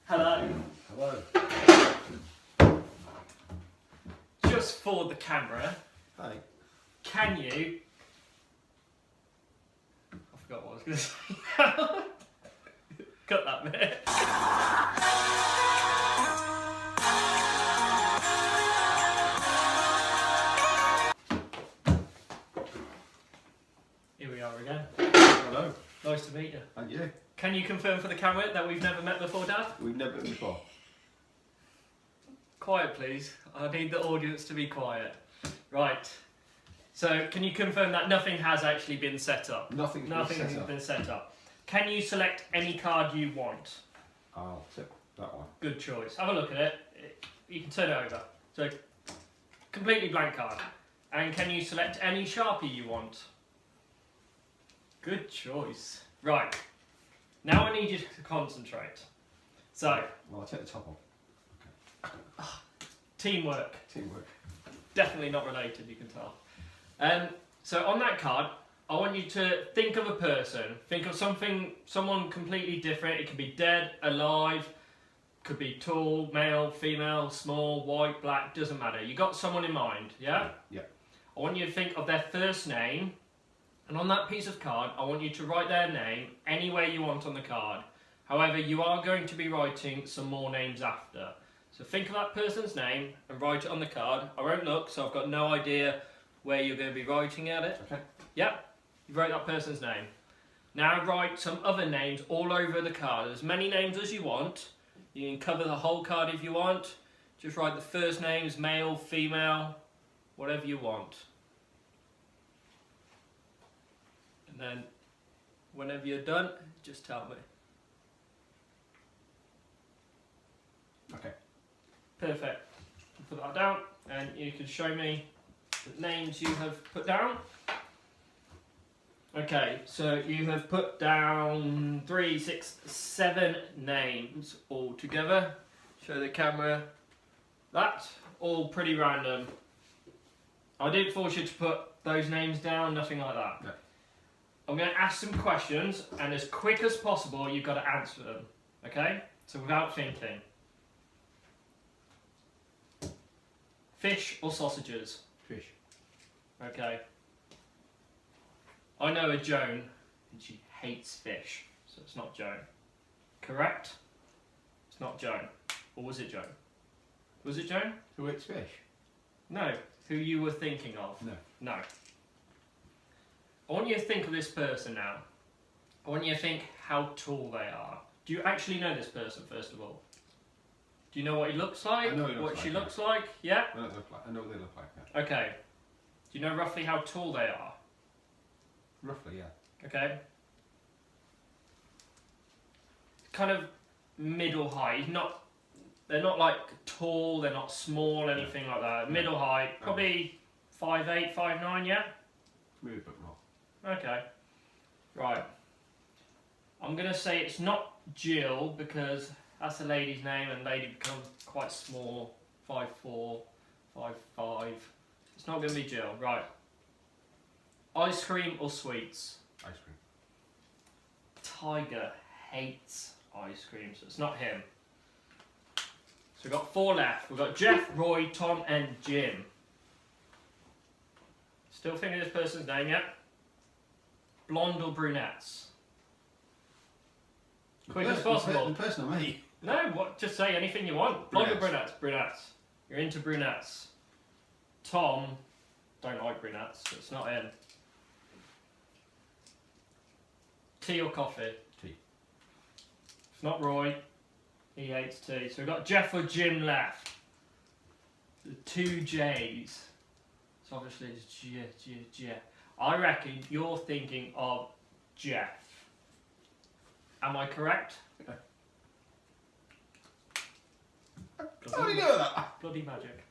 Hello. Hello. Just for the camera, Hi. can you... I forgot what I was going to say. Cut that bit. Here we are again. Hello. Nice to meet you. And you? Can you confirm for the camera that we've never met before, Dad? We've never met before. Quiet, please. I need the audience to be quiet. Right. So, can you confirm that nothing has actually been set up? Nothing's been set up. Can you select any card you want? I'll tip that one. Good choice. Have a look at it. You can turn it over. So, completely blank card. And can you select any Sharpie you want? Good choice. Right. Now I need you to concentrate. So, Well, I'll take the top off. teamwork. Teamwork. Definitely not related, you can tell. So on that card, I want you to think of a person. Think of someone completely different. It could be dead, alive, could be tall, male, female, small, white, black, doesn't matter. You got someone in mind, yeah? Yeah. I want you to think of their first name, and on that piece of card, I want you to write their name any way you want on the card. However, you are going to be writing some more names after. So think of that person's name and write it on the card. I won't look, so I've got no idea where you're going to be writing at it. Okay. Yep, you wrote that person's name. Now write some other names all over the card. As many names as you want. You can cover the whole card if you want. Just write the first names, male, female, whatever you want. And then, whenever you're done, just tell me. Okay. Perfect. Put that down, and you can show me the names you have put down. Okay, so you have put down 3, 6, 7 names all together. Show the camera that. All pretty random. I didn't force you to put those names down, nothing like that. No. I'm going to ask some questions, and as quick as possible, you've got to answer them. Okay? So without thinking. Fish or sausages? Fish. Okay. I know a Joan, and she hates fish, so it's not Joan. Correct? It's not Joan. Or was it Joan? Was it Joan? Who eats fish? No. Who you were thinking of? No. No. I want you to think of this person now. I want you to think how tall they are. Do you actually know this person, first of all? Do you know what he looks like? I know what he looks what like, she yeah. looks like? Yeah? I know what they look like, yeah. Okay. Do you know roughly how tall they are? Roughly, yeah. Okay. Kind of middle height. They're not like tall, they're not small, anything like that. Middle height, probably 5'8", 5'9", yeah? Maybe a bit more. Okay. Right. I'm going to say it's not Jill because that's a lady's name and lady becomes quite small. 5'4", 5'5". It's not going to be Jill. Right. Ice cream or sweets? Ice cream. Tiger hates ice cream, so it's not him. So we've got 4 left. We've got Jeff, Roy, Tom and Jim. Still thinking of this person's name yet? Blonde or brunettes? Quick as possible. The person or me? No, what? Just say anything you want. Blonde or Brunettes. brunettes? Brunettes. You're into brunettes. Tom, don't like brunettes, so it's not in. Tea or coffee? Tea. It's not Roy. He hates tea. So we've got Jeff or Jim left. The 2 J's. So obviously it's Jeff. I reckon you're thinking of Jeff. Am I correct? Okay. How do you know that? Bloody magic.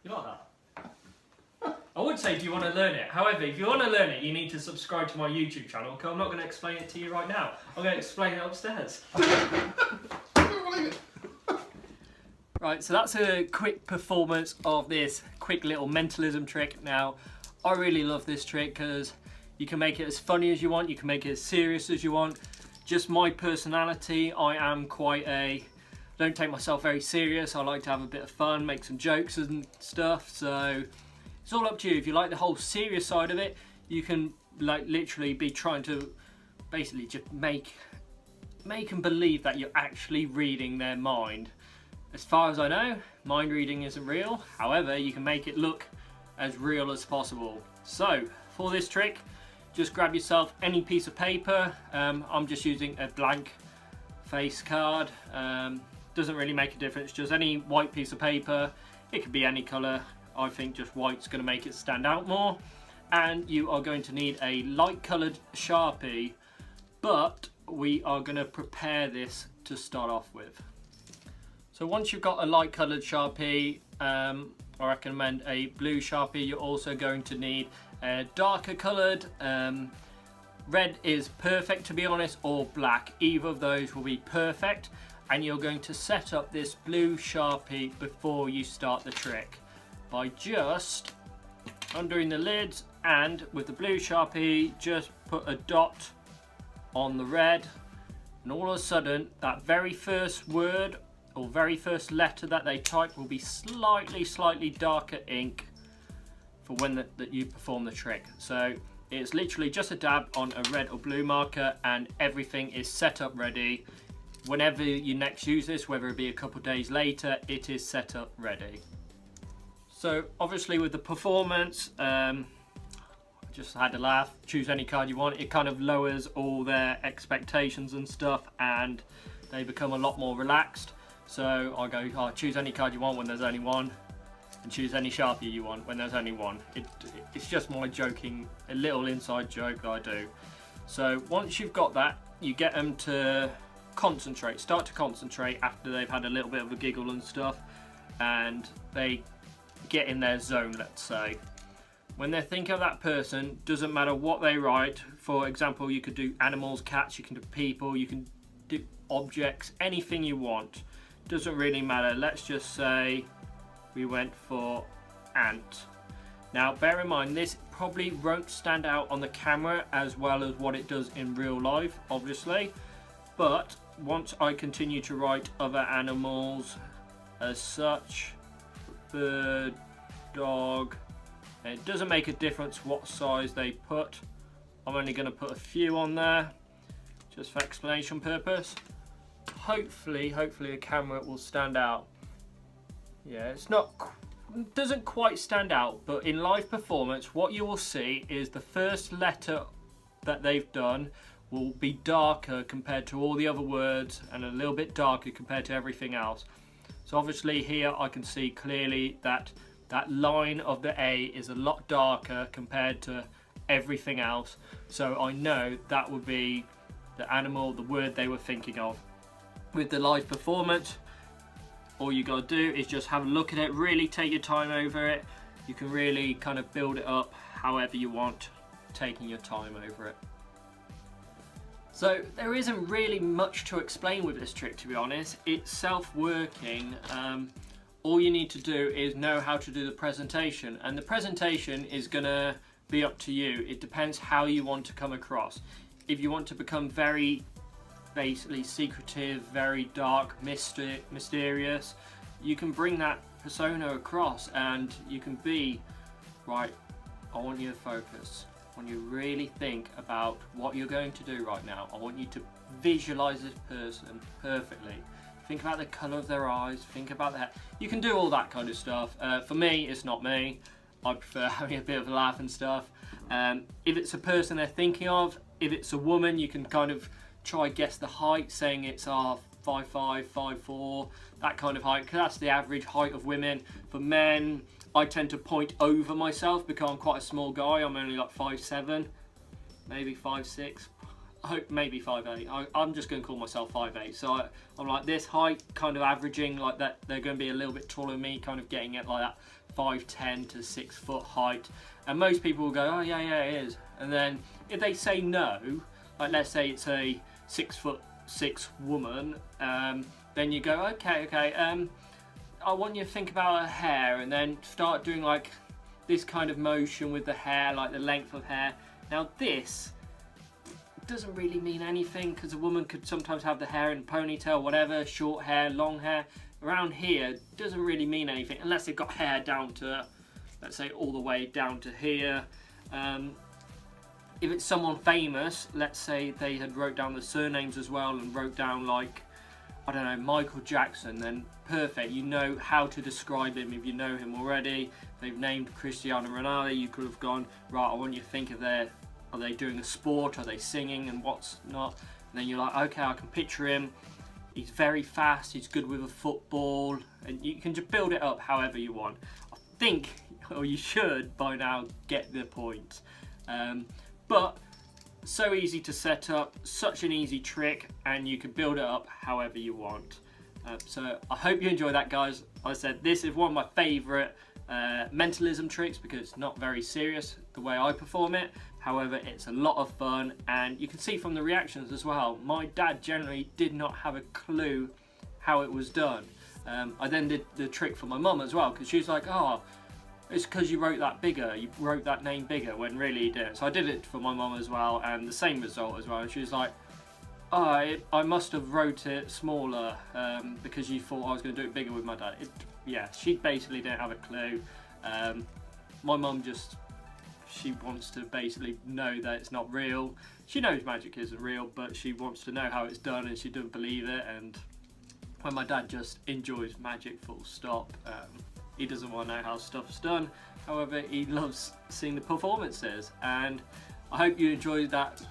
You like that? I would say, do you want to learn it? However, if you want to learn it, you need to subscribe to my YouTube channel, because I'm not going to explain it to you right now. I'm going to explain it upstairs. I don't believe it. Right, so that's a quick performance of this quick little mentalism trick. Now, I really love this trick because you can make it as funny as you want, you can make it as serious as you want. Just my personality, I am quite a don't take myself very serious. I like to have a bit of fun, make some jokes and stuff. So it's all up to you. If you like the whole serious side of it, you can like literally be trying to basically just make them believe that you're actually reading their mind. As far as I know, mind reading isn't real. However, you can make it look as real as possible. So for this trick, just grab yourself any piece of paper. I'm just using a blank face card. Doesn't really make a difference, just any white piece of paper. It could be any colour. I think just white's going to make it stand out more. And you are going to need a light coloured Sharpie, but we are going to prepare this to start off with. So once you've got a light coloured Sharpie, I recommend a blue Sharpie. You're also going to need a darker coloured. Red is perfect, to be honest, or black. Either of those will be perfect. And you're going to set up this blue Sharpie before you start the trick by just undoing the lids, and with the blue Sharpie just put a dot on the red, and all of a sudden that very first word or very first letter that they type will be slightly darker ink for when that you perform the trick. So it's literally just a dab on a red or blue marker and everything is set up ready. Whenever you next use this, whether it be a couple days later, it is set up ready. So obviously with the performance, just had a laugh, choose any card you want. It kind of lowers all their expectations and stuff and they become a lot more relaxed. So I go, oh, choose any card you want when there's only one, and choose any Sharpie you want when there's only one. It's just my joking, a little inside joke that I do. So once you've got that, you get them to start to concentrate after they've had a little bit of a giggle and stuff, and they get in their zone, let's say. When they think of that person, doesn't matter what they write. For example, you could do animals, cats, you can do people, you can do objects, anything you want. Doesn't really matter. Let's just say we went for ant. Now bear in mind, this probably won't stand out on the camera as well as what it does in real life, obviously. But once I continue to write other animals as such, bird, dog, and it doesn't make a difference what size they put. I'm only going to put a few on there just for explanation purpose. Hopefully the camera will stand out. Yeah, doesn't quite stand out, but in live performance what you will see is the first letter that they've done will be darker compared to all the other words and a little bit darker compared to everything else. So obviously here I can see clearly that that line of the A is a lot darker compared to everything else. So I know that would be the animal, the word they were thinking of. With the live performance, all you got to do is just have a look at it, really take your time over it. You can really kind of build it up however you want, taking your time over it. So there isn't really much to explain with this trick, to be honest. It's self-working. All you need to do is know how to do the presentation, and the presentation is gonna be up to you. It depends how you want to come across. If you want to become very basically secretive, very dark, mysterious, you can bring that persona across and you can be, right, I want you to focus. I want you to really think about what you're going to do right now. I want you to visualize this person perfectly. Think about the colour of their eyes, think about that. You can do all that kind of stuff. For me, it's not me. I prefer having a bit of a laugh and stuff. If it's a person they're thinking of, if it's a woman, you can kind of try guess the height, saying it's 5'5", 5'4", that kind of height, because that's the average height of women. For men, I tend to point over myself because I'm quite a small guy. I'm only like 5'7", maybe 5'6", I hope maybe 5'8". I'm just going to call myself 5'8". So I'm like this height, kind of averaging like that. They're going to be a little bit taller than me, kind of getting at like that 5'10" to 6 foot height. And most people will go, oh yeah, it is. And then if they say no, like let's say it's a 6'6" woman, then you go, okay, I want you to think about her hair, and then start doing like this kind of motion with the hair, like the length of hair. Now this doesn't really mean anything, because a woman could sometimes have the hair in a ponytail, whatever, short hair, long hair. Around here, doesn't really mean anything unless they've got hair down to, let's say, all the way down to here. If it's someone famous, let's say they had wrote down the surnames as well and wrote down like, I don't know, Michael Jackson, then perfect. You know how to describe him if you know him already. They've named Cristiano Ronaldo, you could have gone, right, I want you to think of are they doing a sport, are they singing and what's not. And then you're like, okay, I can picture him. He's very fast, he's good with a football, and you can just build it up however you want. I think, or you should by now get the point. But so easy to set up, such an easy trick, and you can build it up however you want. So I hope you enjoy that, guys. Like I said, this is one of my favourite mentalism tricks because it's not very serious the way I perform it. However, it's a lot of fun, and you can see from the reactions as well, my dad generally did not have a clue how it was done. I then did the trick for my mum as well, because she was like, oh, it's because you wrote that bigger, you wrote that name bigger, when really you didn't. So I did it for my mum as well, and the same result as well. And she was like, oh, I must have wrote it smaller because you thought I was going to do it bigger with my dad. Yeah, she basically didn't have a clue. My mum just, she wants to basically know that it's not real. She knows magic isn't real, but she wants to know how it's done, and she doesn't believe it. And when my dad just enjoys magic full stop, he doesn't want to know how stuff's done. However, he loves seeing the performances, and I hope you enjoyed that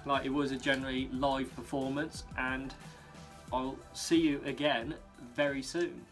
like it was a generally live performance, and I'll see you again very soon.